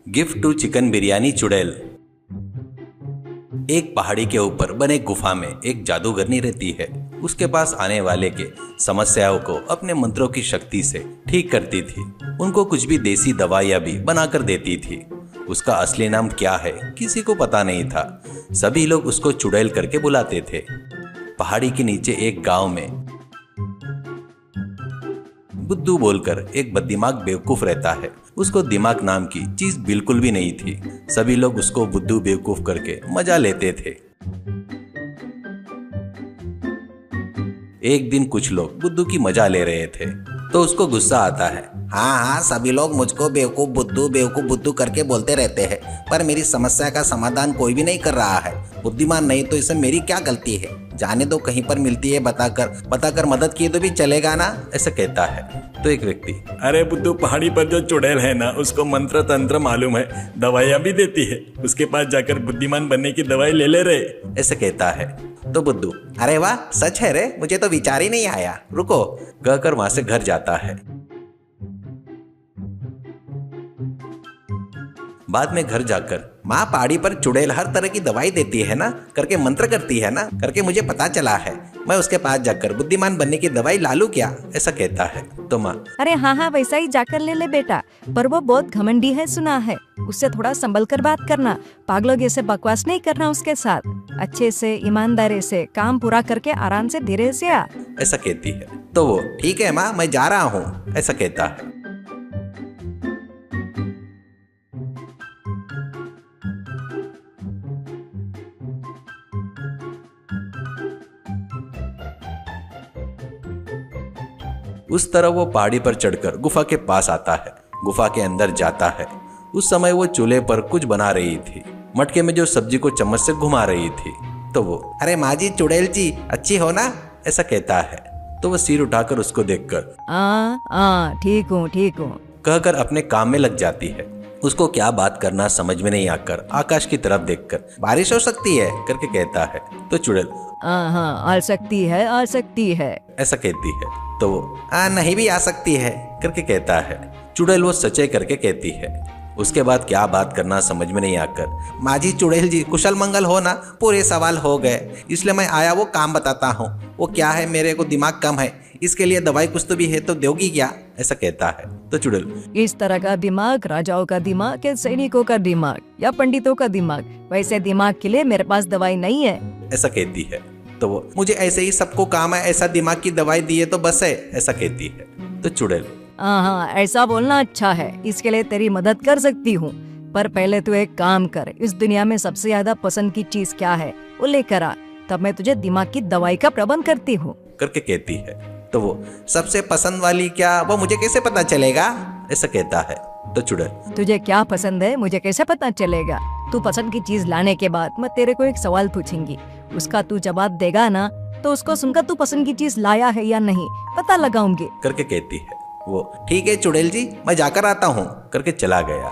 Gift to chicken biryani चुड़ैल। एक पहाड़ी के ऊपर बने गुफा में एक जादूगरनी रहती है। उसके पास आने वाले के समस्याओं को अपने मंत्रों की शक्ति से ठीक करती थी। उनको कुछ भी देसी दवाइयां भी बनाकर देती थी। उसका असली नाम क्या है किसी को पता नहीं था। सभी लोग उसको चुड़ैल करके बुलाते थे। पहाड़ी के नीचे एक गांव में बुद्धू बोलकर एक बददिमाग बेवकूफ रहता है। उसको दिमाग नाम की चीज बिल्कुल भी नहीं थी। सभी लोग उसको बुद्धू बेवकूफ करके मजा लेते थे। एक दिन कुछ लोग बुद्धू की मजा ले रहे थे तो उसको गुस्सा आता है। हाँ, सभी लोग मुझको बेवकूफ बुद्धू करके बोलते रहते हैं, पर मेरी समस्या का समाधान कोई भी नहीं कर रहा है। बुद्धिमान नहीं तो इसमें मेरी क्या गलती है? जाने दो, कहीं पर मिलती है बताकर मदद की तो भी चलेगा ना, ऐसा कहता है। तो एक व्यक्ति, अरे बुद्धू, पहाड़ी पर जो चुड़ैल है ना, उसको मंत्र तंत्र मालूम है, दवाइयाँ भी देती है। उसके पास जाकर बुद्धिमान बनने की दवाई ले ले रे, ऐसा कहता है। तो बुद्धू, अरे वाह, सच है रे, मुझे तो विचार ही नहीं आया, रुको, कहकर वहां से घर जाता है। बाद में घर जाकर, माँ पहाड़ी पर चुड़ैल हर तरह की दवाई देती है ना, करके मंत्र करती है ना, करके मुझे पता चला है। मैं उसके पास जाकर बुद्धिमान बनने की दवाई ला लूं क्या? ऐसा कहता है। तो माँ, अरे हाँ, वैसा ही जाकर ले ले बेटा, पर वो बहुत घमंडी है सुना है। उससे थोड़ा संभल कर बात करना, पागलों जैसे बकवास नहीं करना उसके साथ। अच्छे से ईमानदारी से काम पूरा करके आराम से धीरे से आ, ऐसा कहती है। तो वो, ठीक है माँ, मैं जा रहा हूँ, ऐसा कहता है। उस तरह वो पहाड़ी पर चढ़कर गुफा के पास आता है। गुफा के अंदर जाता है। उस समय वो चूल्हे पर कुछ बना रही थी। मटके में जो सब्जी को चम्मच से घुमा रही थी। तो वो, अरे माँ जी, चुड़ैल जी अच्छी हो ना, ऐसा कहता है। तो वो सिर उठाकर उसको देखकर ठीक हूँ कहकर अपने काम में लग जाती है। उसको क्या बात करना समझ में नहीं आकर आकाश की तरफ देखकर, बारिश हो सकती है करके कहता है। तो चुड़ैल, हाँ, आ सकती है, ऐसा कहती है। तो वो, नहीं भी आ सकती है, करके कहता है। चुड़ैल वो सच्चाई करके कहती है। उसके बाद क्या बात करना समझ में नहीं आकर, माँ जी, चुड़ैल जी कुशल मंगल हो ना? पूरे सवाल हो गए, इसलिए मैं आया, वो काम बताता हूँ। वो क्या है, मेरे को दिमाग कम है, इसके लिए दवाई कुछ तो भी है, तो दोगी क्या? ऐसा कहता है। तो चुड़ैल, इस तरह का दिमाग राजाओं का दिमाग या सैनिकों का दिमाग या पंडितों का दिमाग, वैसे दिमाग के लिए मेरे पास दवाई नहीं है, ऐसा कहती है। तो वो, मुझे ऐसे ही सबको काम है, ऐसा दिमाग की दवाई दी है तो बस है, ऐसा कहती है। तो चुड़ैल, हाँ, ऐसा बोलना अच्छा है, इसके लिए तेरी मदद कर सकती हूँ, पर पहले तू एक काम कर, इस दुनिया में सबसे ज्यादा पसंद की चीज क्या है वो लेकर आ, तब मैं तुझे दिमाग की दवाई का प्रबंध करती हूँ, करके कहती है। तो वो, सबसे पसंद वाली क्या, वो मुझे कैसे पता चलेगा? ऐसा कहता है। तो चुड़ैल, तुझे क्या पसंद है मुझे कैसे पता चलेगा? तू पसंद की चीज लाने के बाद मैं तेरे को एक सवाल पूछूंगी, उसका तू जवाब देगा ना, तो उसको सुनकर तू पसंद की चीज लाया है या नहीं पता लगाऊंगी, करके कहती है। वो, ठीक है चुड़ैल जी, मैं जाकर आता हूँ, करके चला गया।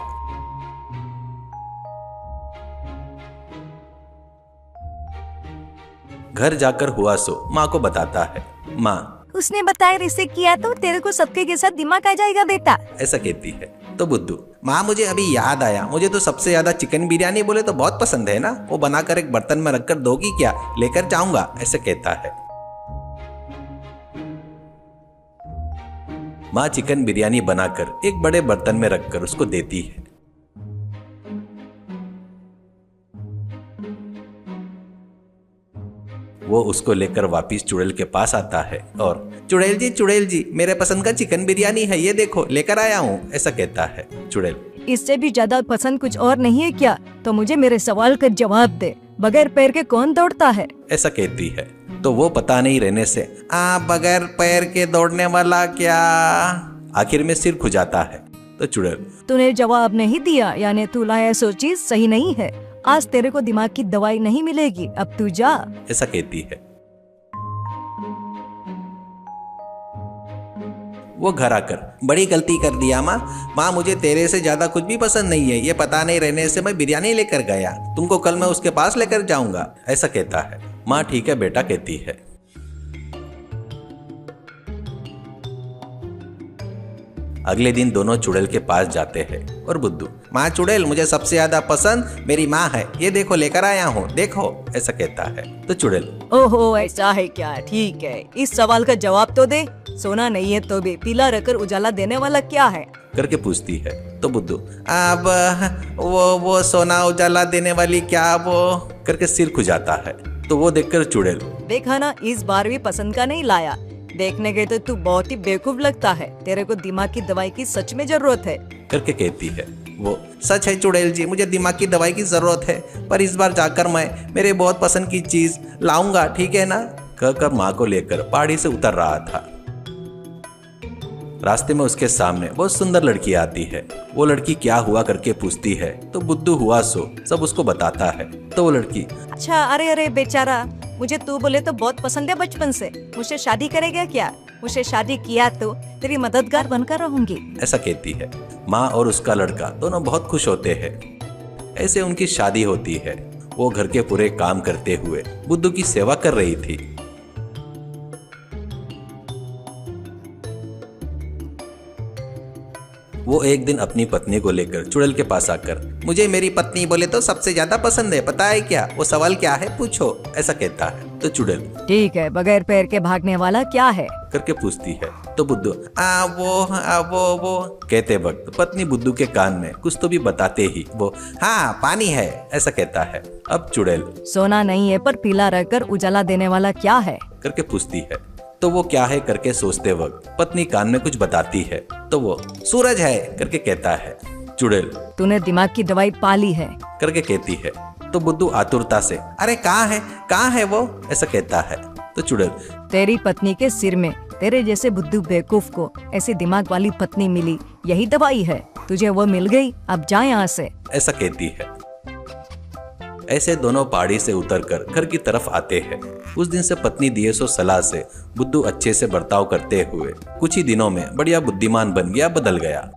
घर जाकर हुआ सो माँ को बताता है। माँ, उसने बताया रिश्ते किया तो तेरे को सबके के साथ दिमाग आ जाएगा बेटा, ऐसा कहती है। तो बुद्धू, माँ मुझे अभी याद आया, मुझे तो सबसे ज्यादा चिकन बिरयानी बोले तो बहुत पसंद है ना, वो बनाकर एक बर्तन में रखकर दोगी क्या? लेकर जाऊंगा, ऐसे कहता है। माँ चिकन बिरयानी बनाकर एक बड़े बर्तन में रखकर उसको देती है। वो उसको लेकर वापिस चुड़ैल के पास आता है और, चुड़ैल जी मेरे पसंद का चिकन बिरयानी है, ये देखो लेकर आया हूँ, ऐसा कहता है। चुड़ैल, इससे भी ज्यादा पसंद कुछ और नहीं है क्या? तो मुझे मेरे सवाल का जवाब दे, बगैर पैर के कौन दौड़ता है? ऐसा कहती है। तो वो पता नहीं रहने से, बगैर पैर के दौड़ने वाला क्या? आखिर में सिर खुजाता है। तो चुड़ैल, तूने जवाब नहीं दिया, यानी तू लाया सो चीज सही नहीं है, आज तेरे को दिमाग की दवाई नहीं मिलेगी, अब तू जा, ऐसा कहती है। वो घर आकर, बड़ी गलती कर दिया माँ, मुझे तेरे से ज्यादा कुछ भी पसंद नहीं है, ये पता नहीं रहने से मैं बिरयानी लेकर गया, तुमको कल मैं उसके पास लेकर जाऊंगा, ऐसा कहता है। माँ ठीक है बेटा कहती है। अगले दिन दोनों चुड़ैल के पास जाते हैं और बुद्धू माँ चुड़ैल, मुझे सबसे ज्यादा पसंद मेरी माँ है, ये देखो लेकर आया हूँ, देखो। ऐसा कहता है तो चुड़ैल ओहो ऐसा है क्या, ठीक है, इस सवाल का जवाब तो दे। सोना नहीं है तो भी पीला रखकर उजाला देने वाला क्या है? करके पूछती है तो बुद्धू अब वो सोना उजाला देने वाली क्या वो करके सिर खुजाता है। तो वो देखकर चुड़ैल देखा ना, इस बार भी पसंद का नहीं लाया। देखने गए तो तू बहुत ही बेवकूफ लगता है, तेरे को दिमाग की दवाई की सच में जरूरत है। करके कहती है वो सच है चुड़ैल जी, मुझे दिमाग की दवाई की जरूरत है, पर इस बार जाकर मैं मेरे बहुत पसंद की चीज लाऊंगा, ठीक है ना? कहकर माँ को लेकर पहाड़ी से उतर रहा था। रास्ते में उसके सामने बहुत सुंदर लड़की आती है। वो लड़की क्या हुआ करके पूछती है तो बुद्धू हुआ सो सब उसको बताता है। तो वो लड़की अच्छा, अरे अरे बेचारा, मुझे तू बोले तो बहुत पसंद है बचपन से, मुझसे शादी करेगा क्या? मुझसे शादी किया तो तेरी मददगार बनकर रहूंगी, ऐसा कहती है। माँ और उसका लड़का दोनों बहुत खुश होते हैं। ऐसे उनकी शादी होती है। वो घर के पूरे काम करते हुए बुद्धू की सेवा कर रही थी। वो एक दिन अपनी पत्नी को लेकर चुड़ैल के पास आकर मुझे मेरी पत्नी बोले तो सबसे ज्यादा पसंद है, पता है क्या? वो सवाल क्या है पूछो, ऐसा कहता है। तो चुड़ैल ठीक है, बगैर पैर के भागने वाला क्या है? करके पूछती है। तो बुद्धू वो कहते वक्त पत्नी बुद्धू के कान में कुछ तो भी बताते ही वो हाँ पानी है, ऐसा कहता है। अब चुड़ैल सोना नहीं है पर पीला रहकर उजाला देने वाला क्या है? करके पूछती है। तो वो क्या है करके सोचते वक्त पत्नी कान में कुछ बताती है। तो वो सूरज है करके कहता है। चुड़ैल तूने दिमाग की दवाई पाली है, करके कहती है। तो बुद्धू आतुरता से अरे कहाँ है वो, ऐसा कहता है। तो चुड़ैल तेरी पत्नी के सिर में तेरे जैसे बुद्धू बेवकूफ को ऐसी दिमाग वाली पत्नी मिली, यही दवाई है, तुझे वो मिल गई, अब जा यहाँ से, ऐसा कहती है। ऐसे दोनों पहाड़ी से उतरकर घर की तरफ आते हैं। उस दिन से पत्नी दिए सो सलाह से बुद्धू अच्छे से बर्ताव करते हुए कुछ ही दिनों में बढ़िया बुद्धिमान बन गया, बदल गया।